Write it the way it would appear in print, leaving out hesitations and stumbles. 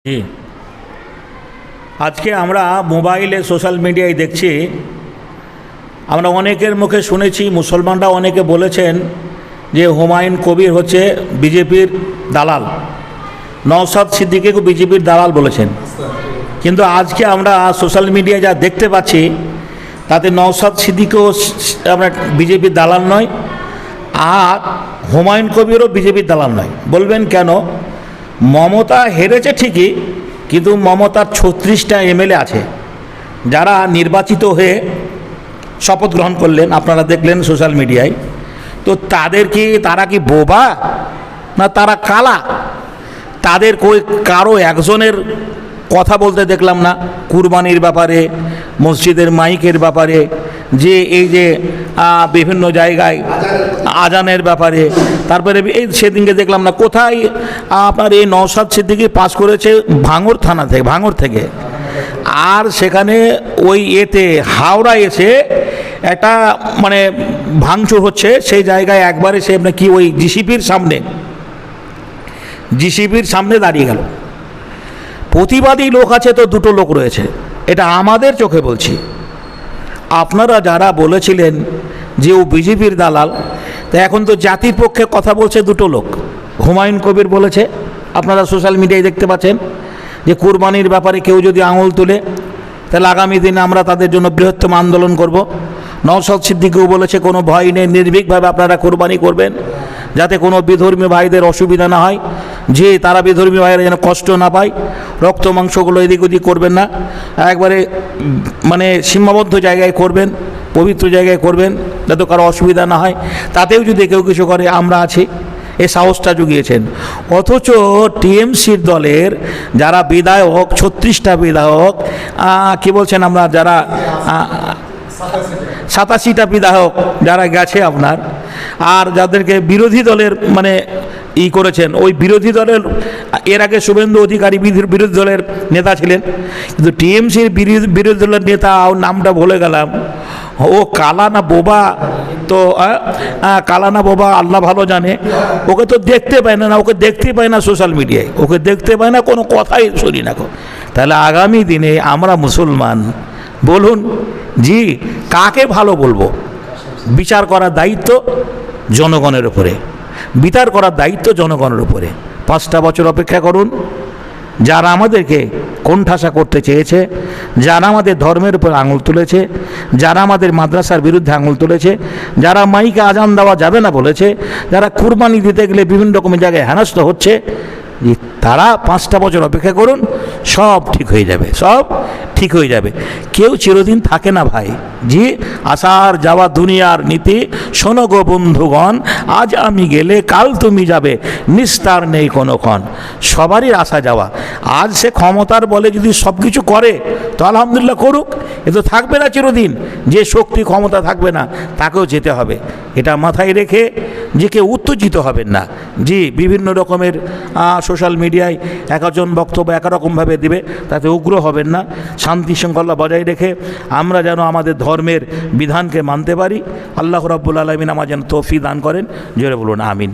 জি, আজকে আমরা মোবাইলে সোশ্যাল মিডিয়ায় দেখছি, আমরা অনেকের মুখে শুনেছি, মুসলমানরা অনেকে বলেছেন যে হুমায়ুন কবির হচ্ছে বিজেপির দালাল, নওশাদ সিদ্দিকীকে বিজেপির দালাল বলেছেন। কিন্তু আজকে আমরা সোশ্যাল মিডিয়ায় যা দেখতে পাচ্ছি তাতে নওশাদ সিদ্দিকীও আমরা বিজেপির দালাল নয়, আর হুমায়ুন কবিরও বিজেপির দালাল নয়। বলবেন কেন? মমতা হেরেছে ঠিকই, কিন্তু মমতার 36টা এমএলএ আছে যারা নির্বাচিত হয়ে শপথ গ্রহণ করলেন, আপনারা দেখলেন সোশ্যাল মিডিয়ায়। তো তারা কি বোবা না তারা কালা? তাদের কারো একজনের কথা বলতে দেখলাম না কুরবানির ব্যাপারে, মসজিদের মাইকের ব্যাপারে, যে এই যে বিভিন্ন জায়গায় আজানের ব্যাপারে। তারপরে এই সেদিনকে দেখলাম না কোথায় আপনার এই নওশাদ সিদ্দিকী পাস করেছে ভাঙড় থেকে, আর সেখানে ওই হাওড়া এসে একটা মানে ভাঙচুর হচ্ছে সেই জায়গায় একবারে সে কি ওই জিসিপির সামনে দাঁড়িয়ে গেল। প্রতিবাদী লোক আছে তো দুটো লোক রয়েছে, এটা আমাদের চোখে বলছি। আপনারা যারা বলেছিলেন যে ও বিজেপির দালাল, তা এখন তো জাতির পক্ষে কথা বলছে দুটো লোক। হুমায়ুন কবির বলেছে, আপনারা সোশ্যাল মিডিয়ায় দেখতে পাচ্ছেন, যে কুরবানির ব্যাপারে কেউ যদি আঙুল তুলে তাহলে আগামী দিনে আমরা তাদের জন্য বৃহত্তম আন্দোলন করব। নওশাদ সিদ্দিকীও বলেছে কোনো ভয় নেই, নির্ভীকভাবে আপনারা কোরবানি করবেন, যাতে কোনো বিধর্মী ভাইদের অসুবিধা না হয়, যে তারা বিধর্মী ভাইরা যেন কষ্ট না পায়, রক্ত মাংসগুলো এদিক ওদিক করবেন না, একবারে মানে সীমাবদ্ধ জায়গায় করবেন, পবিত্র জায়গায় করবেন, যাতে কারো অসুবিধা না হয়। তাতেও যদি কেউ কিছু করে আমরা আছি, এই সাহসটা জুগিয়েছেন। অথচ টিএমসির দলের যারা বিধায়ক, 36টা বিধায়ক, কি বলছেন আমরা যারা 87টা বিধায়ক যারা গেছে আপনার, আর যাদেরকে বিরোধী দলের মানে করেছেন, ওই বিরোধী দলের এর আগে শুভেন্দু অধিকারী বিরোধী দলের নেতা ছিলেন, কিন্তু টিএমসির বিরোধী দলের নেতা, নামটা ভুলে গেলাম, ও কালা না বোবা, তো কালা না বোবা আল্লাহ ভালো জানে। ওকে তো দেখতে পায় না, ওকে দেখতে পায় না সোশ্যাল মিডিয়ায়, ওকে দেখতে পায় না, কোনো কথাই শুনি না। তাহলে আগামী দিনে আমরা মুসলমান, বলুন জি কাকে ভালো বলবো? বিচার করার দায়িত্ব জনগণের উপরে, বিচার করার দায়িত্ব জনগণের উপরে। 5টা বছর অপেক্ষা করুন। যারা আমাদেরকে কোণঠাসা করতে চেয়েছে, যারা আমাদের ধর্মের উপর আঙুল তুলেছে, যারা আমাদের মাদ্রাসার বিরুদ্ধে আঙুল তুলেছে, যারা মাইকে আজান দেওয়া যাবে না বলেছে, যারা কুরবানি দিতে গেলে বিভিন্ন রকমের জায়গায় হেনস্থ হচ্ছে, তারা 5টা বছর অপেক্ষা করুন, সব ঠিক হয়ে যাবে, সব ঠিক হয়ে যাবে। কেউ চিরদিন থাকে না ভাই। জি, আসার যাওয়া দুনিয়ার নীতি, শোনো গো বন্ধুগণ, আজ আমি গেলে কাল তুমি যাবে, নিস্তার নেই কোনোক্ষণ। সবারই আসা যাওয়া। আজ সে ক্ষমতার বলে যদি সব কিছু করে তো আলহামদুলিল্লাহ করুক, এ তো থাকবে না চিরদিন। যে শক্তি ক্ষমতা থাকবে না তাকেও যেতে হবে, এটা মাথায় রেখে যে কেউ উত্তেজিত হবেন না। জি, বিভিন্ন রকমের সোশ্যাল মিডিয়ায় একজন বক্তব্য একরকমভাবে দিবে, তাতে উগ্র হবেন না। শান্তি শৃঙ্খলা বজায় রেখে আমরা যেন আমাদের ধর্মের বিধানকে মানতে পারি। আল্লাহ রাব্বুল আলামিন আমার যেন তৌফিক দান করেন। জোরে বলুন আমিন।